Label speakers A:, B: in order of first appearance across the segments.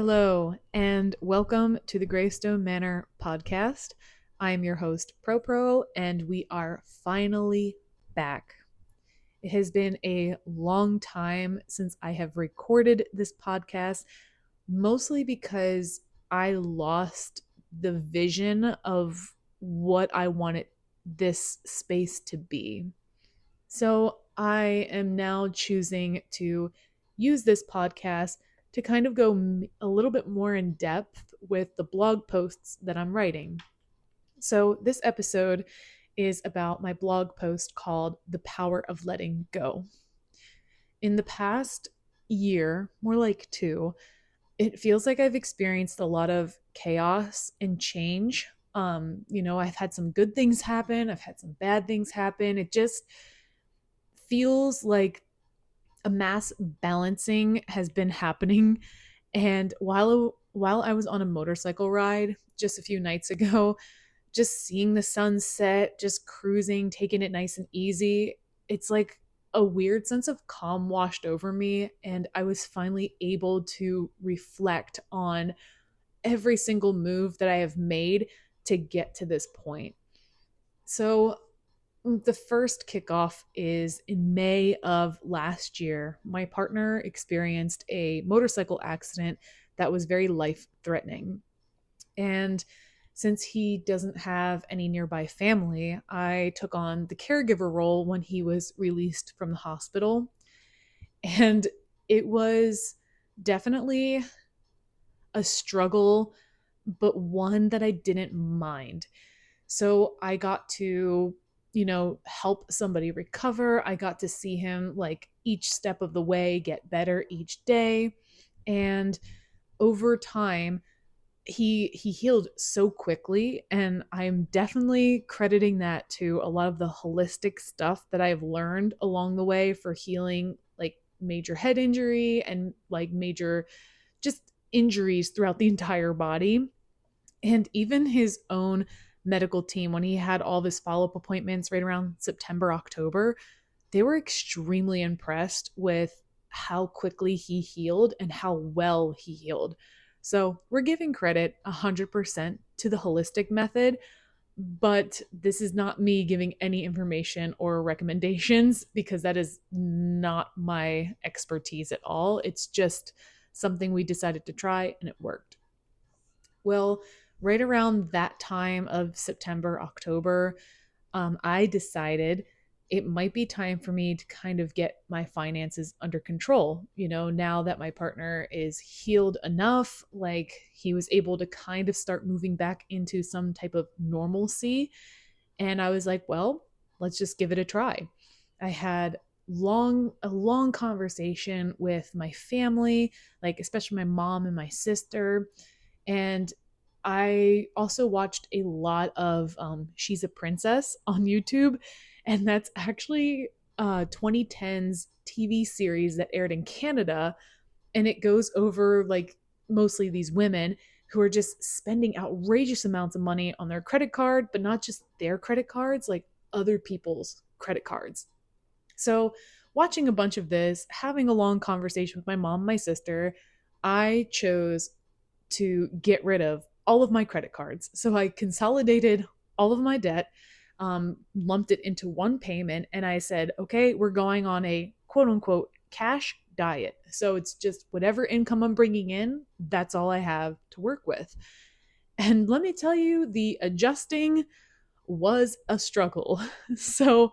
A: Hello, and welcome to the Greystone Manor podcast. I am your host, ProPro, and we are finally back. It has been a long time since I have recorded this podcast, mostly because I lost the vision of what I wanted this space to be. So I am now choosing to use this podcast to kind of go a little bit more in depth with the blog posts that I'm writing. So this episode is about my blog post called The Power of Letting Go. In the past year, more like two, it feels like I've experienced a lot of chaos and change. I've had some good things happen, I've had some bad things happen. It just feels like a mass balancing has been happening. And while I was on a motorcycle ride just a few nights ago, just seeing the sun set, just cruising, taking it nice and easy, it's like a weird sense of calm washed over me. And I was finally able to reflect on every single move that I have made to get to this point. So the first kickoff is in May of last year. My partner experienced a motorcycle accident that was very life threatening. And since he doesn't have any nearby family, I took on the caregiver role when he was released from the hospital. And it was definitely a struggle, but one that I didn't mind. So I got to, help somebody recover. I got to see him like each step of the way get better each day. And over time, he healed so quickly, and I'm definitely crediting that to a lot of the holistic stuff that I've learned along the way for healing like major head injury and like major just injuries throughout the entire body. And even his own medical team, when he had all of his follow-up appointments right around September, October, they were extremely impressed with how quickly he healed and how well he healed. So we're giving credit 100% to the holistic method, but this is not me giving any information or recommendations because that is not my expertise at all. It's just something we decided to try and it worked. Well, right around that time of September, October, I decided it might be time for me to kind of get my finances under control. Now that my partner is healed enough, like he was able to kind of start moving back into some type of normalcy. And I was like, well, let's just give it a try. I had a long conversation with my family, like especially my mom and my sister, and I also watched a lot of She's a Princess on YouTube, and that's actually 2010's TV series that aired in Canada, and it goes over like mostly these women who are just spending outrageous amounts of money on their credit card, but not just their credit cards, like other people's credit cards. So, watching a bunch of this, having a long conversation with my mom, my sister, I chose to get rid of all of my credit cards. So I consolidated all of my debt, lumped it into one payment, and I said, okay, we're going on a quote unquote cash diet. So it's just whatever income I'm bringing in, that's all I have to work with. And let me tell you, the adjusting was a struggle. So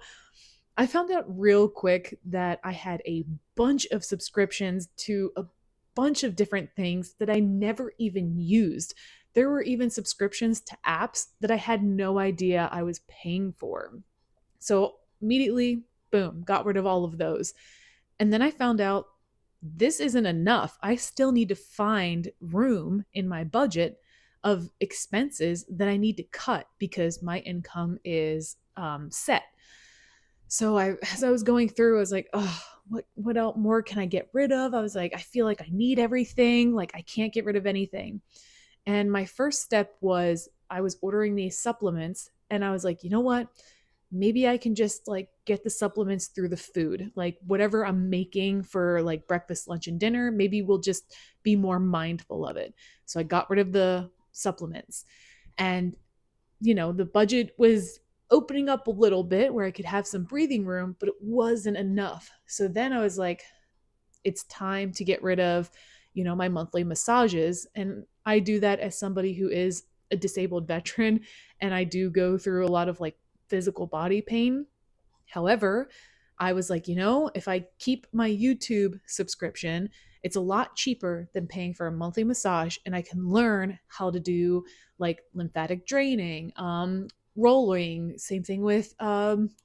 A: I found out real quick that I had a bunch of subscriptions to a bunch of different things that I never even used. There were even subscriptions to apps that I had no idea I was paying for. So immediately, boom, got rid of all of those. And then I found out this isn't enough. I still need to find room in my budget of expenses that I need to cut because my income is set. So as I was going through, I was like, oh, what else more can I get rid of? I was like, I feel like I need everything. Like I can't get rid of anything. And my first step was I was ordering these supplements and I was like, you know what? maybe I can just like get the supplements through the food, like whatever I'm making for like breakfast, lunch, and dinner. Maybe we'll just be more mindful of it. So I got rid of the supplements. And, the budget was opening up a little bit where I could have some breathing room, but it wasn't enough. So then I was like, it's time to get rid of, my monthly massages. And I do that as somebody who is a disabled veteran. And I do go through a lot of like physical body pain. However, I was like, if I keep my YouTube subscription, it's a lot cheaper than paying for a monthly massage, and I can learn how to do like lymphatic draining, rolling, same thing with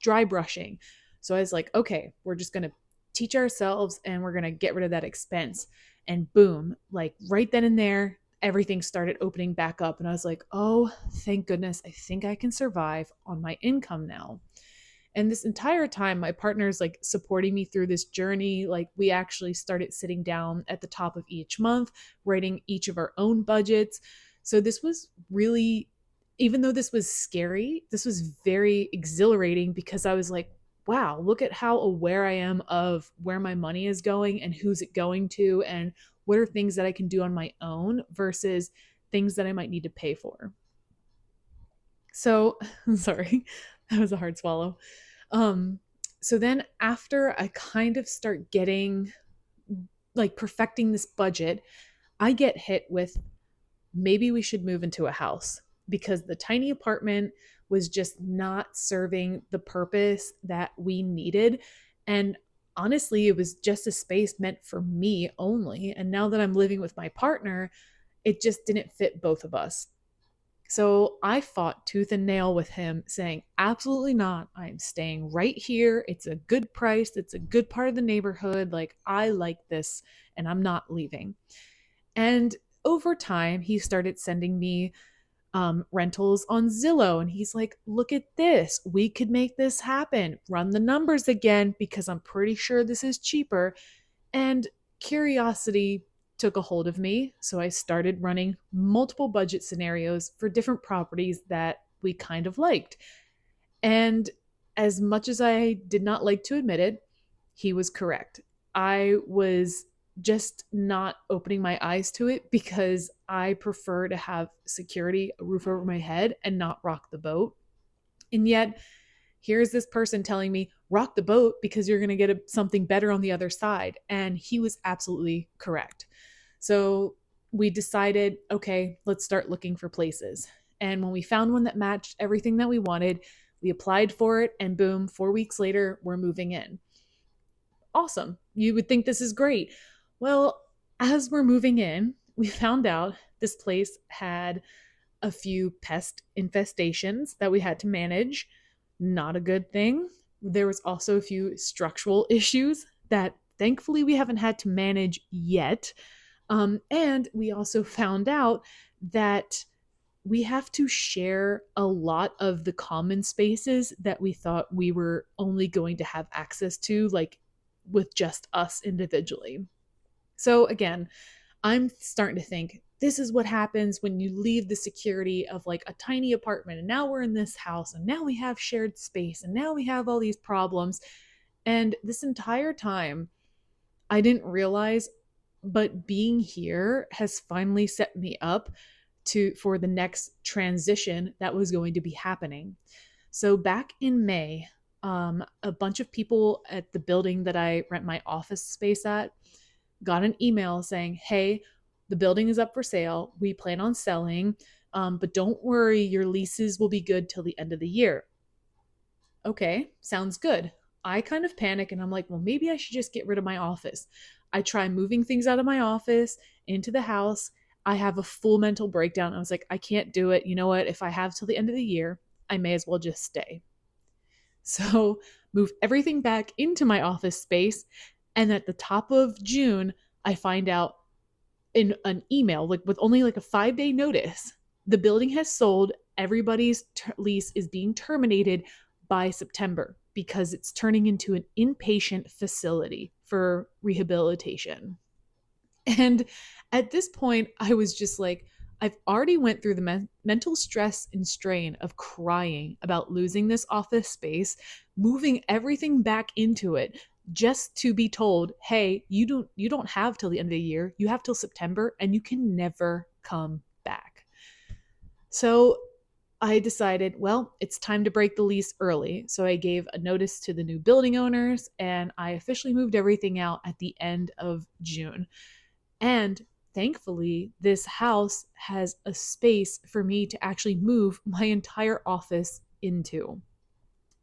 A: dry brushing. So I was like, okay, we're just going to teach ourselves and we're going to get rid of that expense. And boom, like right then and there, everything started opening back up. And I was like, oh, thank goodness. I think I can survive on my income now. And this entire time, my partner's like supporting me through this journey. Like, we actually started sitting down at the top of each month, writing each of our own budgets. So this was really, even though this was scary, this was very exhilarating because I was like, wow, look at how aware I am of where my money is going and who's it going to, and what are things that I can do on my own versus things that I might need to pay for. So, sorry, that was a hard swallow. Um, so then after I kind of start getting like perfecting this budget, I get hit with maybe we should move into a house because the tiny apartment was just not serving the purpose that we needed. And honestly, it was just a space meant for me only. And now that I'm living with my partner, it just didn't fit both of us. So I fought tooth and nail with him, saying, absolutely not. I'm staying right here. It's a good price. It's a good part of the neighborhood. Like, I like this and I'm not leaving. And over time, he started sending me rentals on Zillow. And he's like, look at this. We could make this happen. Run the numbers again because I'm pretty sure this is cheaper. And curiosity took a hold of me. So I started running multiple budget scenarios for different properties that we kind of liked. And as much as I did not like to admit it, he was correct. I was just not opening my eyes to it because I prefer to have security, a roof over my head, and not rock the boat. And yet, here's this person telling me, rock the boat because you're going to get something better on the other side. And he was absolutely correct. So we decided, okay, let's start looking for places. And when we found one that matched everything that we wanted, we applied for it, and boom, 4 weeks later, we're moving in. Awesome. You would think this is great. Well, as we're moving in, we found out this place had a few pest infestations that we had to manage. Not a good thing. There was also a few structural issues that thankfully we haven't had to manage yet. And we also found out that we have to share a lot of the common spaces that we thought we were only going to have access to, like with just us individually. So again, I'm starting to think this is what happens when you leave the security of like a tiny apartment, and now we're in this house, and now we have shared space, and now we have all these problems. And this entire time, I didn't realize, but being here has finally set me up for the next transition that was going to be happening. So back in May, a bunch of people at the building that I rent my office space at got an email saying, hey, the building is up for sale. We plan on selling, but don't worry, your leases will be good till the end of the year. Okay, sounds good. I kind of panic and I'm like, well, maybe I should just get rid of my office. I try moving things out of my office into the house. I have a full mental breakdown. I was like, I can't do it. You know what? If I have till the end of the year, I may as well just stay. So move everything back into my office space. And at the top of June, I find out in an email, like with only like a 5-day notice, the building has sold. Everybody's lease is being terminated by September because it's turning into an inpatient facility for rehabilitation. And at this point, I was just like, I've already went through the mental stress and strain of crying about losing this office space, moving everything back into it just to be told, "Hey, you don't have till the end of the year. You have till September and you can never come back." So, I decided, well, it's time to break the lease early. So I gave a notice to the new building owners and I officially moved everything out at the end of June. And thankfully, this house has a space for me to actually move my entire office into.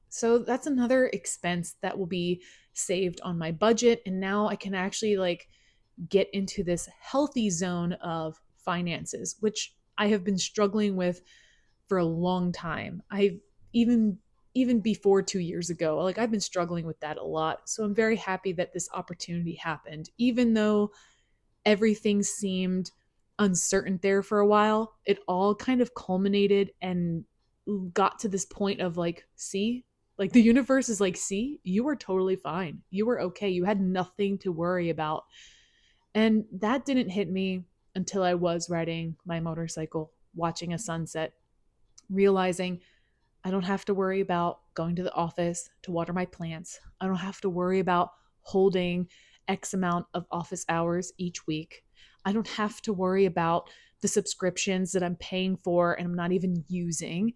A: So that's another expense that will be saved on my budget. And now I can actually get into this healthy zone of finances, which I have been struggling with for a long time. I even even before 2 years ago, I've been struggling with that a lot. So I'm very happy that this opportunity happened. Even though everything seemed uncertain there for a while, it all kind of culminated and got to this point of see, the universe is like, see, you were totally fine. You were okay. You had nothing to worry about. And that didn't hit me until I was riding my motorcycle, watching a sunset, realizing I don't have to worry about going to the office to water my plants. I don't have to worry about holding X amount of office hours each week. I don't have to worry about the subscriptions that I'm paying for and I'm not even using.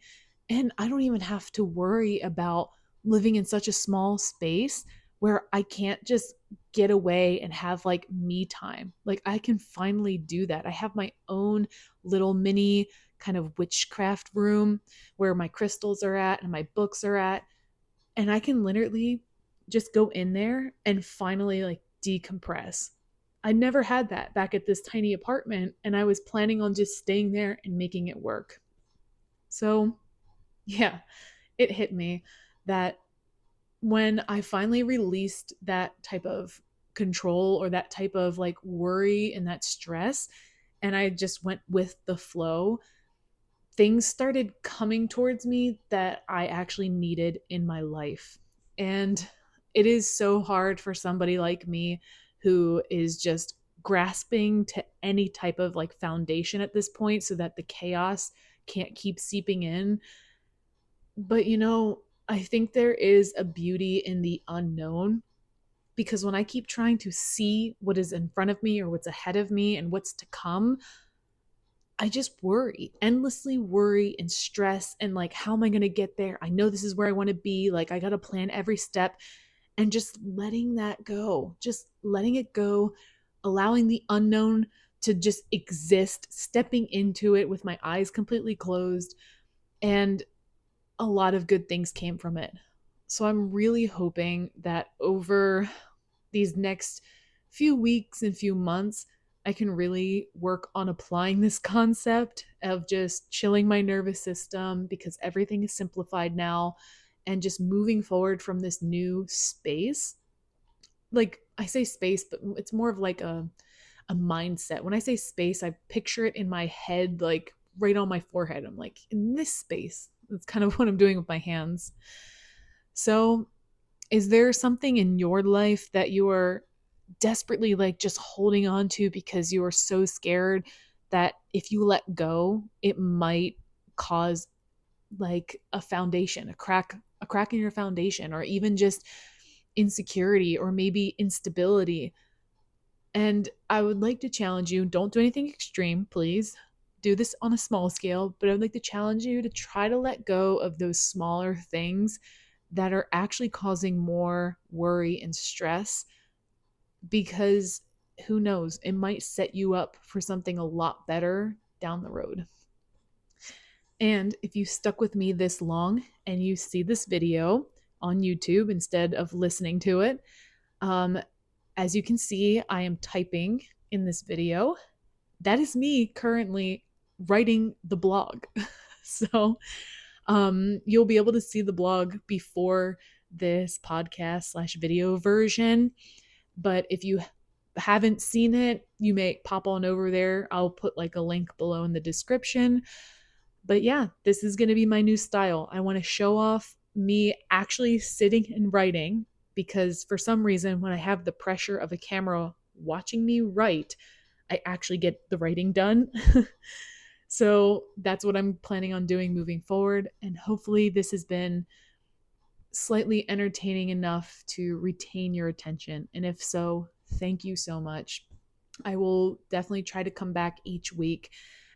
A: And I don't even have to worry about living in such a small space where I can't just get away and have me time. I can finally do that. I have my own little mini kind of witchcraft room where my crystals are at and my books are at. And I can literally just go in there and finally decompress. I never had that back at this tiny apartment, and I was planning on just staying there and making it work. So, yeah, it hit me that when I finally released that type of control or that type of worry and that stress, and I just went with the flow, things started coming towards me that I actually needed in my life. And it is so hard for somebody like me who is just grasping to any type of foundation at this point so that the chaos can't keep seeping in. But I think there is a beauty in the unknown, because when I keep trying to see what is in front of me or what's ahead of me and what's to come, I just worry, endlessly worry and stress and how am I going to get there? I know this is where I want to be. I got to plan every step, and just letting that go, just letting it go, allowing the unknown to just exist, stepping into it with my eyes completely closed. And a lot of good things came from it. So I'm really hoping that over these next few weeks and few months, I can really work on applying this concept of just chilling my nervous system, because everything is simplified now, and just moving forward from this new space. I say space, but it's more of a mindset. When I say space, I picture it in my head, right on my forehead. I'm in this space. That's kind of what I'm doing with my hands. So, is there something in your life that you are desperately just holding on to because you are so scared that if you let go, it might cause a foundation, a crack in your foundation, or even just insecurity or maybe instability? And I would like to challenge you, don't do anything extreme, please. Do this on a small scale, but I would like to challenge you to try to let go of those smaller things that are actually causing more worry and stress, because who knows, it might set you up for something a lot better down the road. And if you stuck with me this long and you see this video on YouTube instead of listening to it, as you can see, I am typing in this video. That is me currently writing the blog. So you'll be able to see the blog before this podcast/video version. But if you haven't seen it, you may pop on over there. I'll put a link below in the description. But yeah, this is going to be my new style. I want to show off me actually sitting and writing, because for some reason, when I have the pressure of a camera watching me write, I actually get the writing done. So that's what I'm planning on doing moving forward. And hopefully, this has been slightly entertaining enough to retain your attention. And if so, thank you so much. I will definitely try to come back each week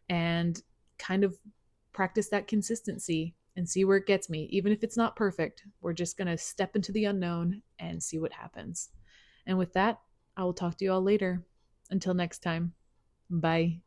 A: and kind of practice that consistency and see where it gets me. Even if it's not perfect, we're just going to step into the unknown and see what happens. And with that, I will talk to you all later. Until next time, bye.